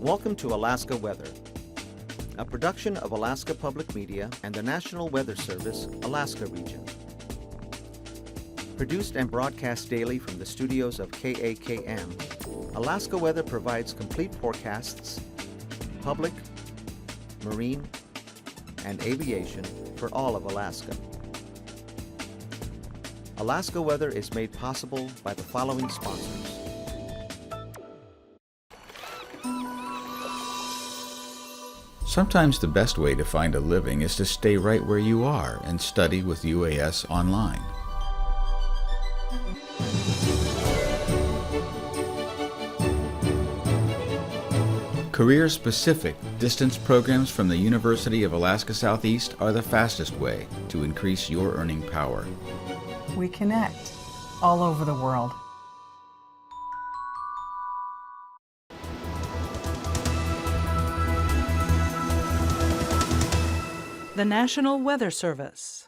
Welcome to Alaska Weather, a production of Alaska Public Media and the National Weather Service, Alaska Region. Produced and broadcast daily from the studios of KAKM, Alaska Weather provides complete forecasts, public, marine, and aviation for all of Alaska. Alaska Weather is made possible by the following sponsors. Sometimes the best way to find a living is to stay right where you are and study with UAS online. Career-specific distance programs from the University of Alaska Southeast are the fastest way to increase your earning power. We connect all over the world. The National Weather Service.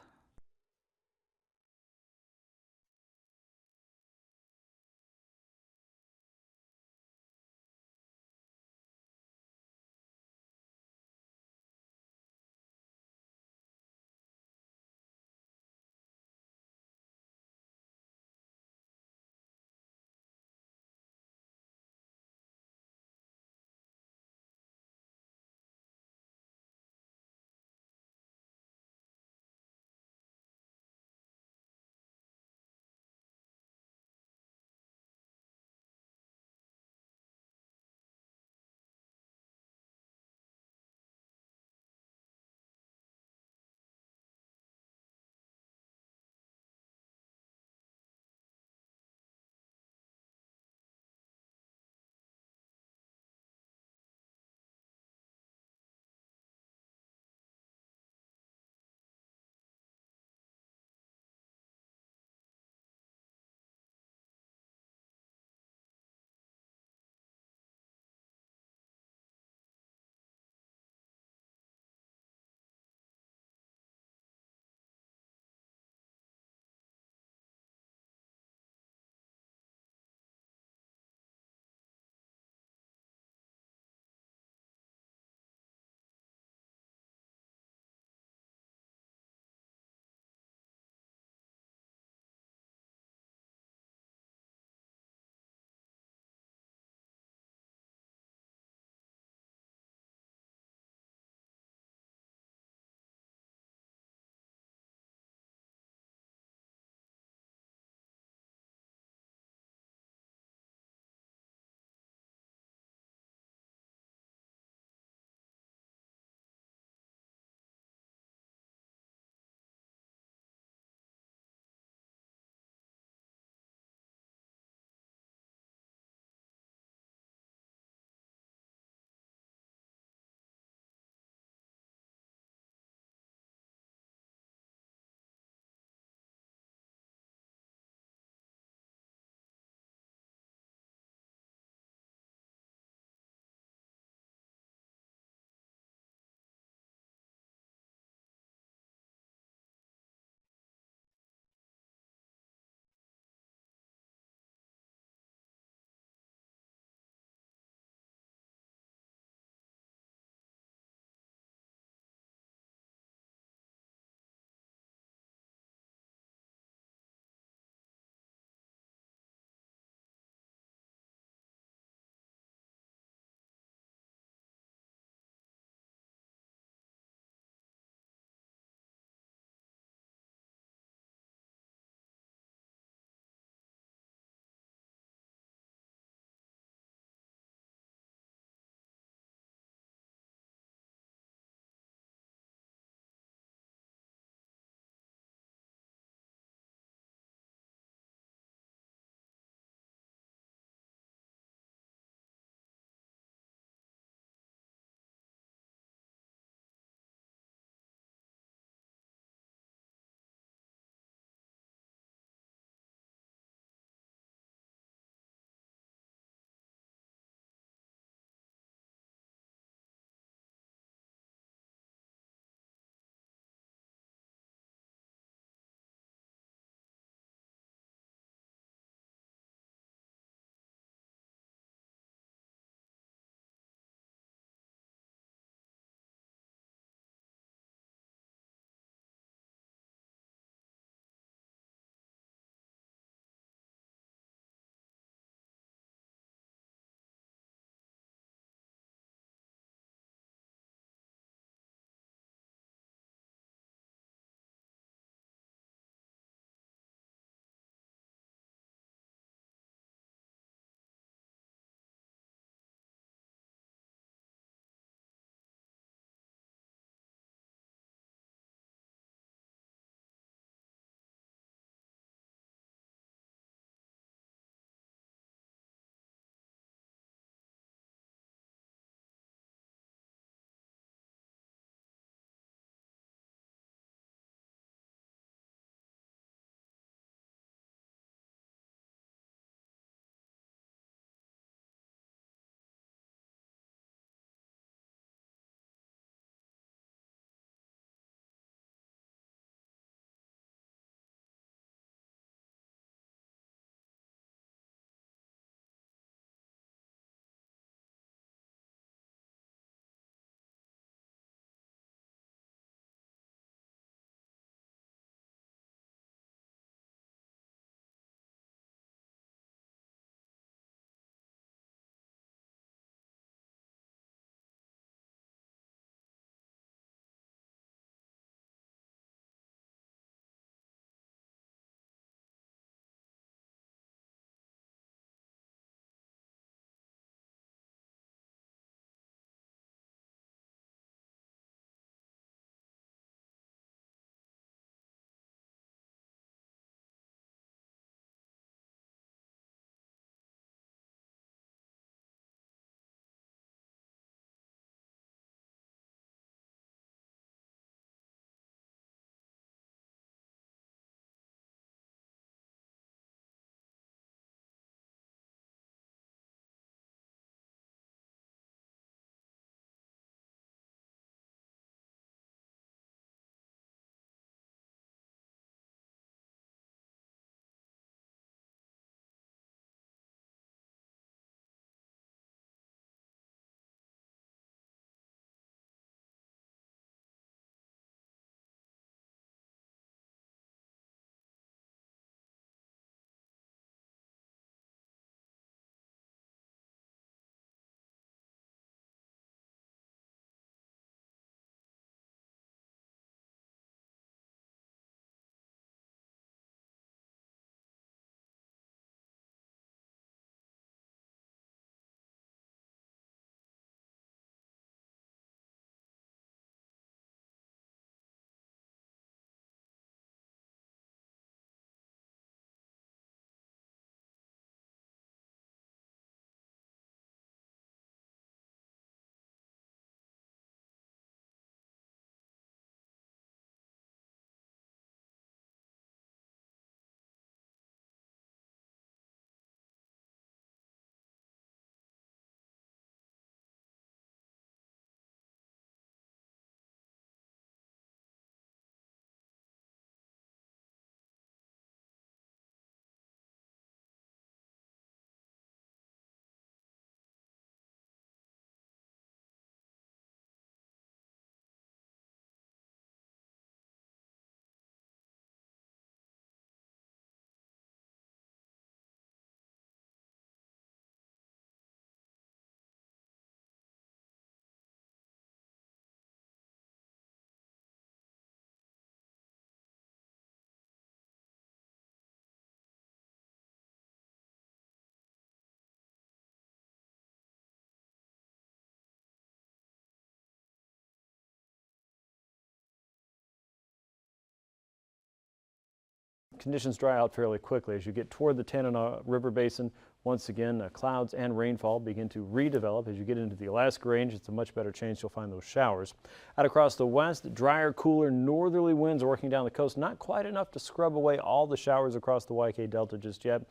conditions dry out fairly quickly. As you get toward the Tanana River Basin, once again, clouds and rainfall begin to redevelop. As you get into the Alaska Range, it's a much better chance you'll find those showers. Out across the west, drier, cooler, northerly winds working down the coast. Not quite enough to scrub away all the showers across the YK Delta just yet.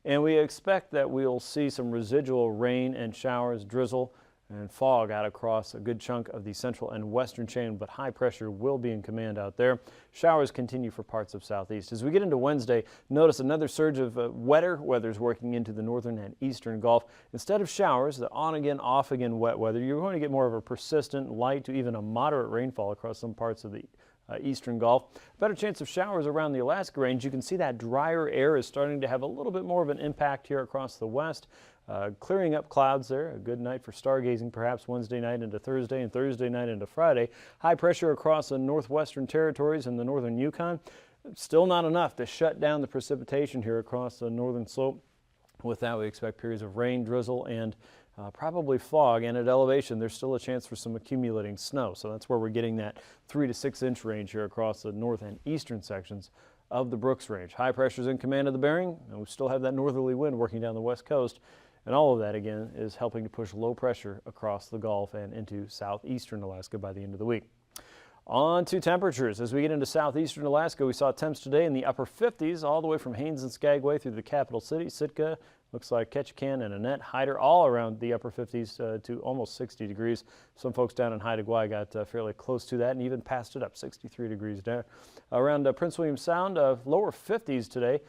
And we expect that we'll see some residual rain and showers, drizzle, and fog out across a good chunk of the central and western chain, but high pressure will be in command out there. Showers continue for parts of southeast. As we get into Wednesday, notice another surge of wetter weather's working into the northern and eastern Gulf. Instead of showers, the on again, off again wet weather, you're going to get more of a persistent, light to even a moderate rainfall across some parts of the eastern Gulf. Better chance of showers around the Alaska Range. You can see that drier air is starting to have a little bit more of an impact here across the west. Clearing up clouds there. A good night for stargazing perhaps Wednesday night into Thursday and Thursday night into Friday. High pressure across the northwestern territories and the northern Yukon. Still not enough to shut down the precipitation here across the northern slope. With that, we expect periods of rain, drizzle, and probably fog, and at elevation there's still a chance for some accumulating snow. So that's where we're getting that 3 to 6 inch range here across the north and eastern sections of the Brooks Range. High pressures in command of the Bering, and we still have that northerly wind working down the west coast. And all of that, again, is helping to push low pressure across the Gulf and into southeastern Alaska by the end of the week. On to temperatures. As we get into southeastern Alaska, we saw temps today in the upper 50s all the way from Haines and Skagway through the capital city. Sitka, looks like Ketchikan and Annette, Hyder, all around the upper 50s to almost 60 degrees. Some folks down in Haida Gwaii got fairly close to that and even passed it up, 63 degrees down. Around Prince William Sound, lower 50s today.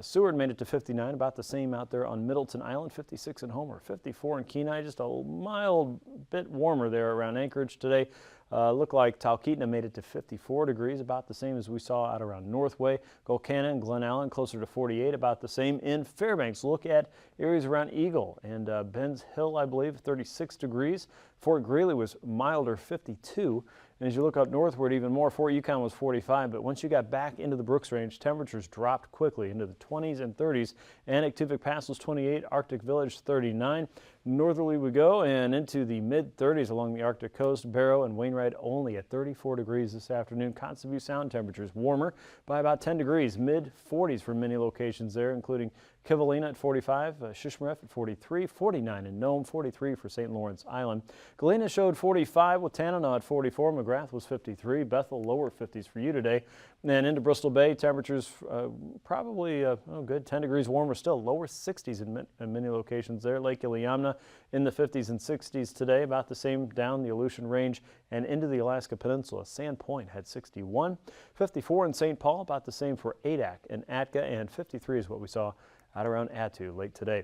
Seward made it to 59, about the same out there on Middleton Island, 56 in Homer, 54 in Kenai, just a mild bit warmer there around Anchorage today. Looked like Talkeetna made it to 54 degrees, about the same as we saw out around Northway. Golcana and Glen Allen closer to 48, about the same in Fairbanks. Look at areas around Eagle and Ben's Hill, I believe, 36 degrees. Fort Greely was milder, 52. And as you look up northward even more, Fort Yukon was 45, but once you got back into the Brooks Range, temperatures dropped quickly into the 20s and 30s. Anaktuvuk Pass was 28, Arctic Village 39. Northerly we go and into the mid-30s along the Arctic coast. Barrow and Wainwright only at 34 degrees this afternoon. Kotzebue Sound temperatures warmer by about 10 degrees, mid-40s for many locations there, including Kivalina at 45, Shishmaref at 43, 49 in Nome, 43 for St. Lawrence Island. Galena showed 45 with Tanana at 44. McGrath was 53. Bethel lower 50s for you today. And into Bristol Bay, temperatures probably good, 10 degrees warmer still, lower 60s in many locations there. Lake Iliamna in the 50s and 60s today, about the same down the Aleutian Range and into the Alaska Peninsula. Sand Point had 61. 54 in St. Paul, about the same for Adak and Atka, and 53 is what we saw out around Attu late today.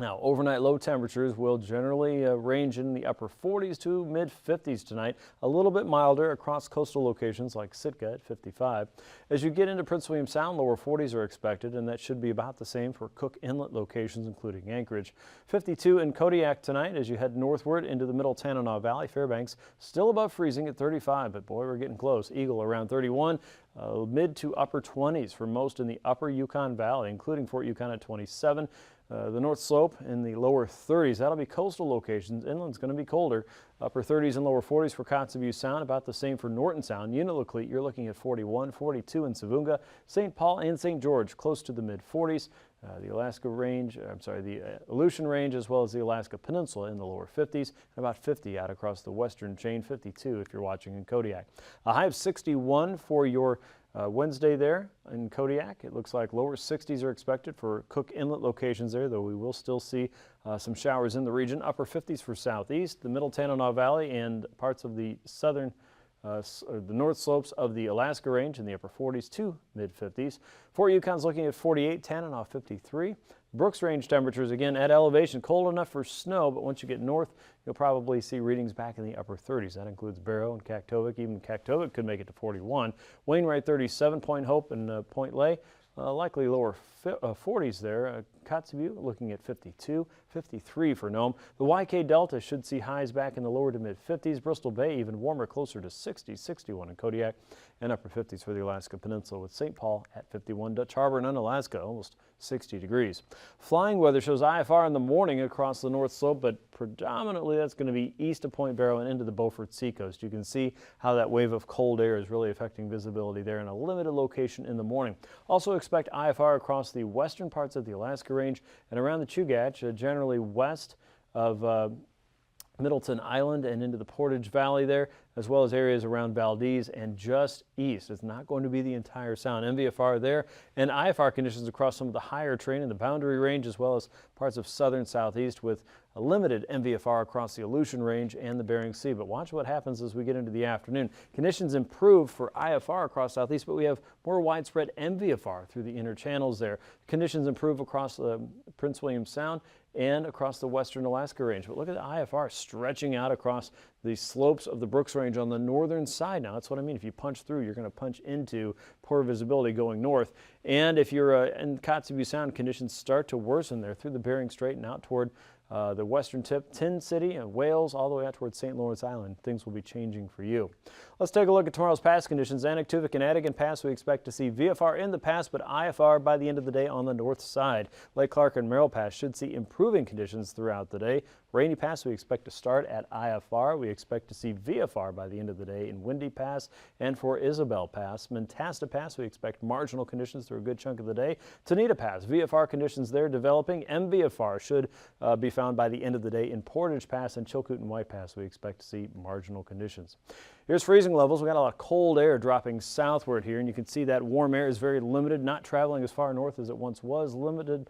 Now, overnight low temperatures will generally range in the upper 40s to mid-50s tonight. A little bit milder across coastal locations like Sitka at 55. As you get into Prince William Sound, lower 40s are expected, and that should be about the same for Cook Inlet locations, including Anchorage. 52 in Kodiak tonight as you head northward into the middle Tanana Valley. Fairbanks still above freezing at 35, but boy, we're getting close. Eagle around 31. Mid to upper 20s for most in the upper Yukon Valley, including Fort Yukon at 27. The North Slope in the lower 30s. That'll be coastal locations. Inland's going to be colder. Upper 30s and lower 40s for Kotzebue Sound. About the same for Norton Sound. Unalakleet, you're looking at 41, 42 in Savunga. St. Paul and St. George close to the mid 40s. The Alaska Range, the Aleutian Range, as well as the Alaska Peninsula in the lower 50s, and about 50 out across the western chain, 52 if you're watching in Kodiak. A high of 61 for your Wednesday there in Kodiak. It looks like lower 60s are expected for Cook Inlet locations there, though we will still see some showers in the region. Upper 50s for southeast, the middle Tanana Valley, and parts of the southern the north slopes of the Alaska Range in the upper 40s to mid-50s. Fort Yukon's looking at 48, Tanana 53. Brooks Range temperatures, again, at elevation, cold enough for snow, but once you get north, you'll probably see readings back in the upper 30s. That includes Barrow and Kaktovik. Even Kaktovik could make it to 41. Wainwright 37, Point Hope and Point Lay, likely lower 40s there. Kotzebue looking at 52, 53 for Nome. The YK Delta should see highs back in the lower to mid 50s. Bristol Bay even warmer, closer to 60, 61 in Kodiak, and upper 50s for the Alaska Peninsula, with St. Paul at 51. Dutch Harbor and Unalaska almost 60 degrees. Flying weather shows IFR in the morning across the North Slope, but predominantly that's going to be east of Point Barrow and into the Beaufort Seacoast. You can see how that wave of cold air is really affecting visibility there in a limited location in the morning. Also expect IFR across the western parts of the Alaska Range and around the Chugach, generally west of Middleton Island and into the Portage Valley there, as well as areas around Valdez and just east. It's not going to be the entire sound. MVFR there and IFR conditions across some of the higher terrain in the Boundary Range, as well as parts of southern southeast, with a limited MVFR across the Aleutian Range and the Bering Sea. But watch what happens as we get into the afternoon. Conditions improve for IFR across southeast, but we have more widespread MVFR through the inner channels there. Conditions improve across the Prince William Sound and across the western Alaska Range. But look at the IFR stretching out across the slopes of the Brooks Range on the northern side. Now, that's what I mean. If you punch through, you're going to punch into poor visibility going north. And if you're in Kotzebue Sound, conditions start to worsen there through the Bering Strait and out toward the western tip, Tin City and Wales, all the way out towards St. Lawrence Island. Things will be changing for you. Let's take a look at tomorrow's pass conditions. Anaktuvuk and Adigan Pass, we expect to see VFR in the pass, but IFR by the end of the day on the north side. Lake Clark and Merrill Pass should see improving conditions throughout the day. Rainy Pass, we expect to start at IFR. We expect to see VFR by the end of the day in Windy Pass and for Isabel Pass. Mentasta Pass, we expect marginal conditions through a good chunk of the day. Tonita Pass, VFR conditions there developing. MVFR should be found by the end of the day in Portage Pass and Chilcoot and White Pass. We expect to see marginal conditions. Here's freezing levels. We got a lot of cold air dropping southward here, and you can see that warm air is very limited, not traveling as far north as it once was, limited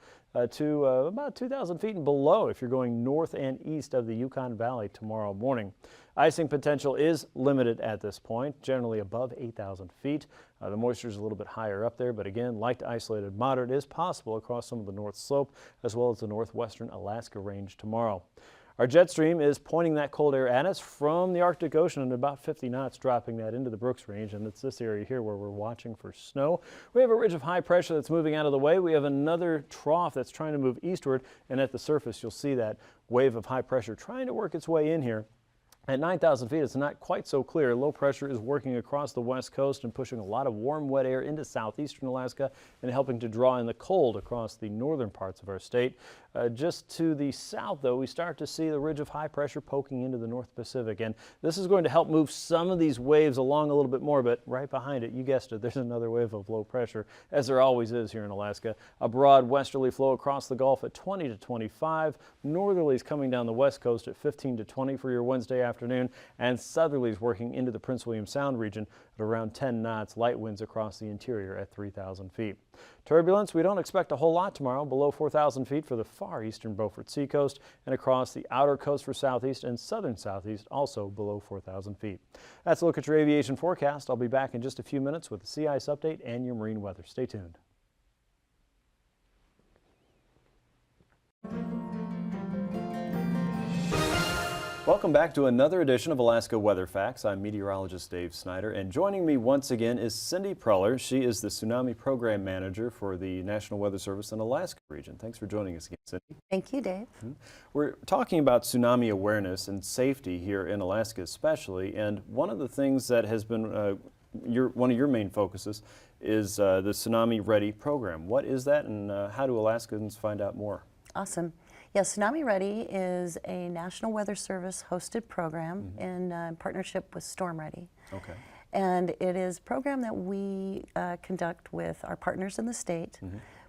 to about 2,000 feet and below if you're going north and east of the Yukon Valley tomorrow morning. Icing potential is limited at this point, generally above 8,000 feet. The moisture is a little bit higher up there, but again, light to isolated moderate is possible across some of the North Slope as well as the northwestern Alaska Range tomorrow. Our jet stream is pointing that cold air at us from the Arctic Ocean at about 50 knots, dropping that into the Brooks Range, and it's this area here where we're watching for snow. We have a ridge of high pressure that's moving out of the way. We have another trough that's trying to move eastward, and at the surface you'll see that wave of high pressure trying to work its way in here. At 9,000 feet, it's not quite so clear. Low pressure is working across the west coast and pushing a lot of warm, wet air into southeastern Alaska and helping to draw in the cold across the northern parts of our state. Just to the south, though, we start to see the ridge of high pressure poking into the North Pacific, and this is going to help move some of these waves along a little bit more, but right behind it, you guessed it, there's another wave of low pressure, as there always is here in Alaska. A broad westerly flow across the Gulf at 20 to 25, northerlies coming down the west coast at 15 to 20 for your Wednesday afternoon, and southerlies working into the Prince William Sound region at around 10 knots, light winds across the interior at 3,000 feet. Turbulence, we don't expect a whole lot tomorrow, below 4,000 feet for the far eastern Beaufort Seacoast and across the outer coast for southeast and southern southeast, also below 4,000 feet. That's a look at your aviation forecast. I'll be back in just a few minutes with the sea ice update and your marine weather. Stay tuned. Welcome back to another edition of Alaska Weather Facts. I'm meteorologist Dave Snider, and joining me once again is Cindy Preller. She is the Tsunami Program Manager for the National Weather Service in Alaska region. Thanks for joining us again, Cindy. Thank you, Dave. We're talking about tsunami awareness and safety here in Alaska especially, and one of the things that has been one of your main focuses is the Tsunami Ready program. What is that, and how do Alaskans find out more? Awesome. Yeah, Tsunami Ready is a National Weather Service hosted program in partnership with Storm Ready. Okay. And it is a program that we conduct with our partners in the state,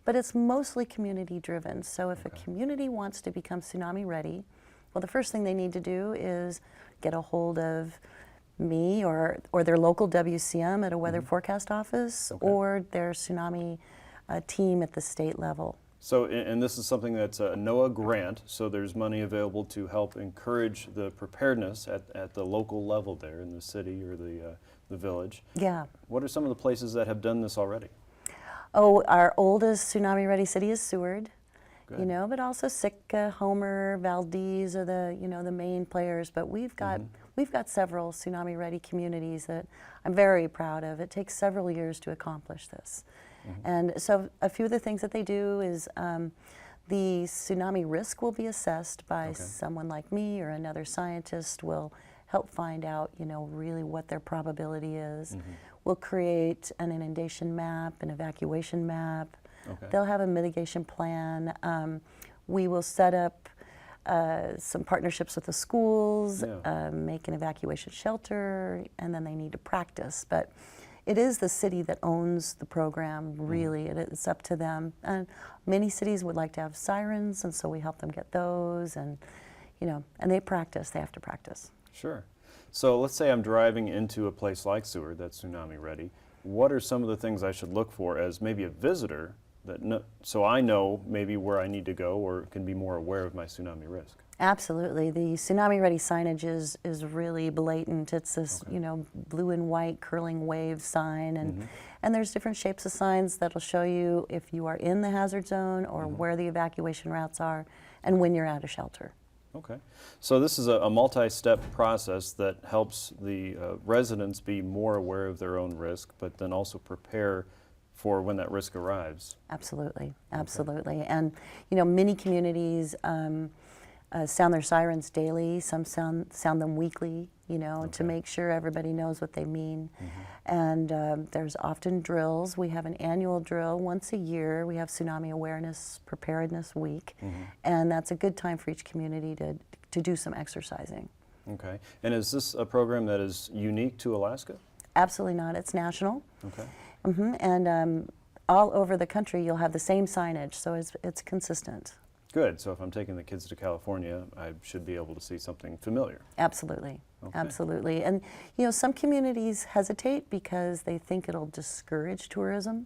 but it's mostly community driven. So if a community wants to become Tsunami Ready, well, the first thing they need to do is get a hold of me or their local WCM at a weather forecast office or their tsunami team at the state level. So, and this is something that's a NOAA grant, so there's money available to help encourage the preparedness at the local level there in the city or the village. Yeah. What are some of the places that have done this already? Oh, our oldest Tsunami Ready city is Seward, Good. you know, but also Sitka, Homer, Valdez are the, you know, the main players, but we've got several Tsunami Ready communities that I'm very proud of. It takes several years to accomplish this. And so a few of the things that they do is the tsunami risk will be assessed by someone like me or another scientist will help find out, you know, really what their probability is. We'll create an inundation map, an evacuation map. They'll have a mitigation plan. We will set up some partnerships with the schools, make an evacuation shelter, and then they need to practice. But it is the city that owns the program, really. It's up to them. And many cities would like to have sirens, and so we help them get those. And, you know, and they practice. They have to practice. Sure. So let's say I'm driving into a place like Seward that's tsunami ready. What are some of the things I should look for as maybe a visitor so I know maybe where I need to go or can be more aware of my tsunami risk? Absolutely. The tsunami ready signage is really blatant. It's this, you know, blue and white curling wave sign, and there's different shapes of signs that'll show you if you are in the hazard zone or where the evacuation routes are and when you're out of shelter. Okay. So this is a multi-step process that helps the residents be more aware of their own risk, but then also prepare for when that risk arrives. Absolutely, absolutely. And, you know, many communities sound their sirens daily, some sound them weekly, you know, to make sure everybody knows what they mean. And there's often drills. We have an annual drill once a year. We have Tsunami Awareness Preparedness Week, and that's a good time for each community to do some exercising. Okay. And is this a program that is unique to Alaska? Absolutely not. It's national. Okay. And all over the country, you'll have the same signage, so it's consistent. Good. So if I'm taking the kids to California, I should be able to see something familiar. Absolutely. Absolutely. And, you know, some communities hesitate because they think it'll discourage tourism.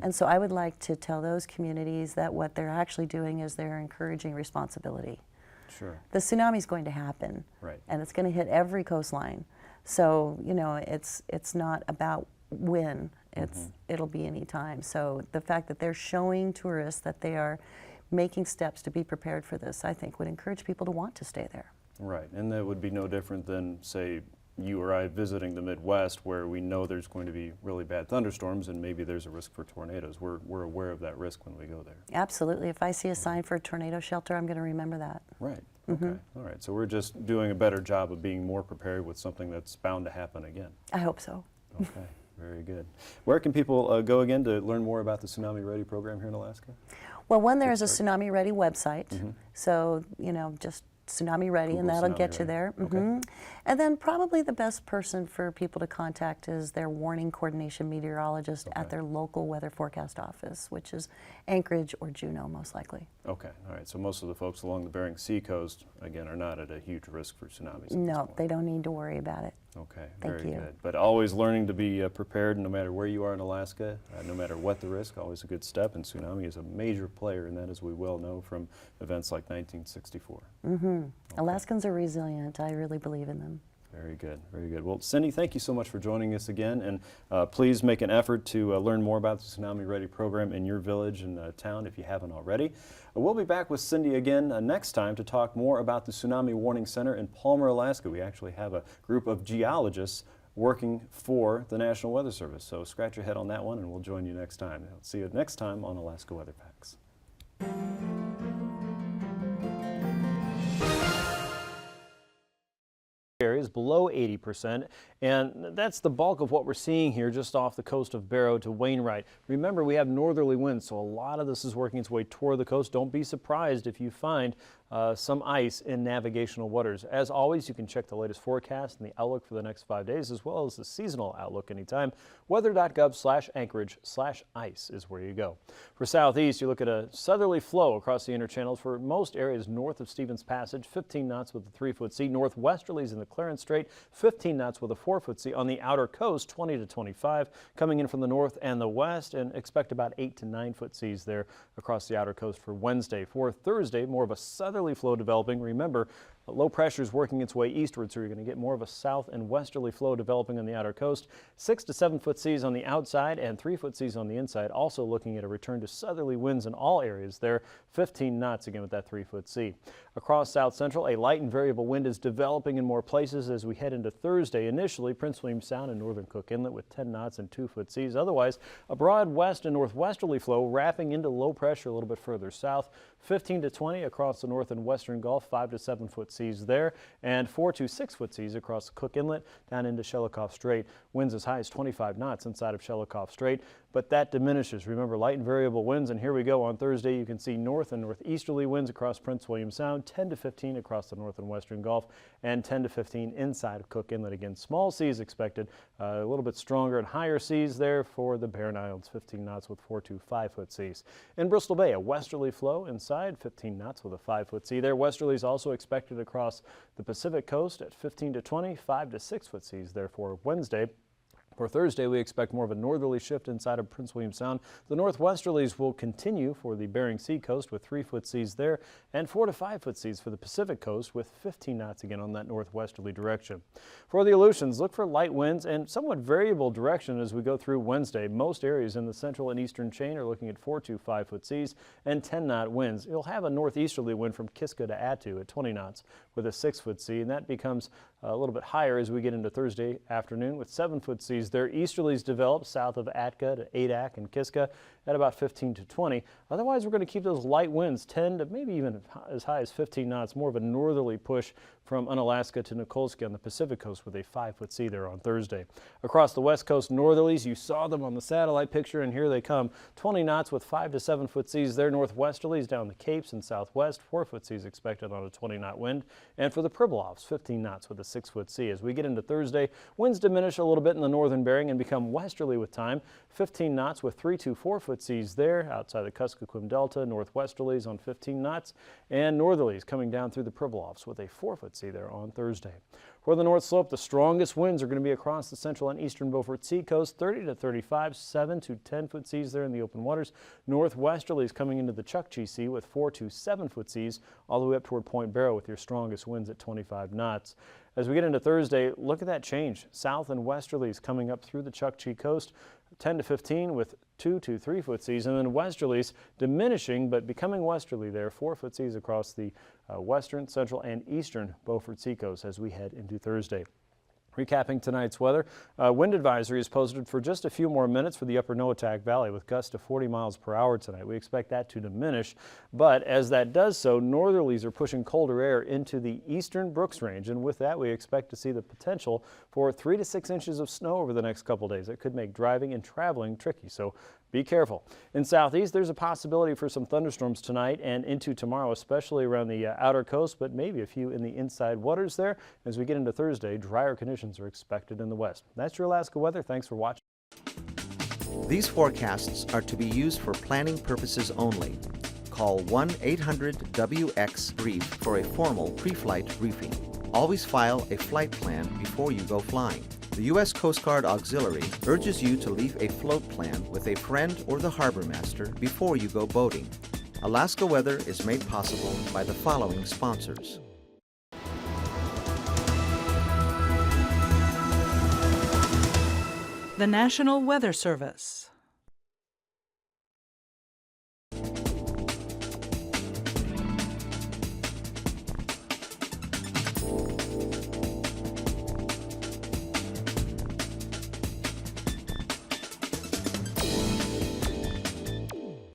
And so I would like to tell those communities that what they're actually doing is they're encouraging responsibility. Sure. The tsunami's going to happen. Right. And it's going to hit every coastline. So, you know, it's not about when. It'll be any time. So the fact that they're showing tourists that they are making steps to be prepared for this, I think, would encourage people to want to stay there. Right, and that would be no different than, say, you or I visiting the Midwest where we know there's going to be really bad thunderstorms and maybe there's a risk for tornadoes. We're aware of that risk when we go there. Absolutely. If I see a sign for a tornado shelter, I'm going to remember that. Right, okay. All right, so we're just doing a better job of being more prepared with something that's bound to happen again. I hope so. Okay. Very good. Where can people go again to learn more about the Tsunami Ready program here in Alaska? Well, one, there is a Tsunami Ready website. So, you know, just Tsunami Ready, and that'll get you there. And then probably the best person for people to contact is their warning coordination meteorologist at their local weather forecast office, which is Anchorage or Juneau, most likely. Okay, all right. So most of the folks along the Bering Sea coast, again, are not at a huge risk for tsunamis. No, they don't need to worry about it. Okay, Thank very you. good. But always learning to be prepared no matter where you are in Alaska, no matter what the risk, always a good step. And tsunami is a major player in that, as we well know from events like 1964. Okay. Alaskans are resilient. I really believe in them. Very good, very good. Well, Cindy, thank you so much for joining us again, and please make an effort to learn more about the Tsunami Ready program in your village and town if you haven't already. We'll be back with Cindy again next time to talk more about the Tsunami Warning Center in Palmer, Alaska. We actually have a group of geologists working for the National Weather Service, so scratch your head on that one and we'll join you next time. I'll see you next time on Alaska Weather Packs. Areas below 80%, and that's the bulk of what we're seeing here just off the coast of Barrow to Wainwright. Remember, we have northerly winds, so a lot of this is working its way toward the coast. Don't be surprised if you find some ice in navigational waters. As always, you can check the latest forecast and the outlook for the next 5 days, as well as the seasonal outlook anytime. Weather.gov/Anchorage/ice is where you go. For southeast, you look at a southerly flow across the inner channels for most areas north of Stevens Passage, 15 knots with a 3-foot sea. Northwesterlies in the Clarence Strait, 15 knots with a 4-foot sea. On the outer coast, 20 to 25 coming in from the north and the west, and expect about 8 to 9-foot seas there across the outer coast for Wednesday. For Thursday, more of a southerly flow developing. Remember, Low pressure is working its way eastward, so you're going to get more of a south and westerly flow developing on the outer coast. 6 to 7 foot seas on the outside and 3 foot seas on the inside. Also looking at a return to southerly winds in all areas there. 15 knots again with that 3 foot sea. Across south central, a light and variable wind is developing in more places as we head into Thursday. Initially, Prince William Sound and northern Cook Inlet with 10 knots and 2 foot seas. Otherwise, a broad west and northwesterly flow wrapping into low pressure a little bit further south. 15 to 20 across the north and western Gulf, 5 to 7 foot seas there, and 4 to 6 foot seas across Cook Inlet down into Shelikof Strait. Winds as high as 25 knots inside of Shelikof Strait, but that diminishes. Remember, light and variable winds, and here we go. On Thursday, you can see north and northeasterly winds across Prince William Sound, 10 to 15 across the north and western Gulf, and 10 to 15 inside of Cook Inlet. Again, small seas expected, a little bit stronger and higher seas there for the Barren Islands, 15 knots with 4 to 5 foot seas. In Bristol Bay, a westerly flow inside, 15 knots with a 5 foot sea there. Westerlies also expected across the Pacific coast at 15 to 20, 5 to 6 foot seas there for Wednesday. For Thursday, we expect more of a northerly shift inside of Prince William Sound. The northwesterlies will continue for the Bering Sea coast with 3 foot seas there and 4 to 5 foot seas for the Pacific coast with 15 knots again on that northwesterly direction. For the Aleutians, look for light winds and somewhat variable direction as we go through Wednesday. Most areas in the central and eastern chain are looking at 4 to 5 foot seas and 10 knot winds. You'll have a northeasterly wind from Kiska to Attu at 20 knots with a 6 foot sea, and that becomes a little bit higher as we get into Thursday afternoon with 7 foot seas there. Easterlies develop south of Atka to Adak and Kiska at about 15 to 20. Otherwise, we're going to keep those light winds 10 to maybe even as high as 15 knots, more of a northerly push from Unalaska to Nikolsky on the Pacific coast with a 5 foot sea there on Thursday. Across the west coast, northerlies, you saw them on the satellite picture, and here they come. 20 knots with 5 to 7 foot seas there. Northwesterlies down the Capes and southwest, 4 foot seas expected on a 20 knot wind. And for the Pribilofs, 15 knots with a 6 foot sea. As we get into Thursday, winds diminish a little bit in the northern Bering and become westerly with time. 15 knots with 3 to 4 foot seas there outside the Kuskokwim Delta. Northwesterlies on 15 knots and northerlies coming down through the Pribilofs with a 4 foot sea there on Thursday. For the North Slope, the strongest winds are going to be across the central and eastern Beaufort Sea coast, 30 to 35, 7 to 10 foot seas there in the open waters. Northwesterlies coming into the Chukchi Sea with 4 to 7 foot seas all the way up toward Point Barrow with your strongest winds at 25 knots. As we get into Thursday, look at that change. South and westerlies coming up through the Chukchi coast, 10 to 15 with 2 to 3 foot seas, and then westerlies diminishing but becoming westerly there, 4 foot seas across the western, central, and eastern Beaufort Sea coast as we head into Thursday. Recapping tonight's weather, wind advisory is posted for just a few more minutes for the upper Noatak Valley with gusts to 40 miles per hour tonight. We expect that to diminish, but as that does so, northerlies are pushing colder air into the eastern Brooks Range, and with that we expect to see the potential for 3 to 6 inches of snow over the next couple days. It could make driving and traveling tricky, so be careful. In southeast, there's a possibility for some thunderstorms tonight and into tomorrow, especially around the outer coast, but maybe a few in the inside waters there. As we get into Thursday, drier conditions are expected in the west. That's your Alaska weather. Thanks for watching. These forecasts are to be used for planning purposes only. Call 1-800-WX-BRIEF for a formal pre-flight briefing. Always file a flight plan before you go flying. The U.S. Coast Guard Auxiliary urges you to leave a float plan with a friend or the harbor master before you go boating. Alaska Weather is made possible by the following sponsors. The National Weather Service.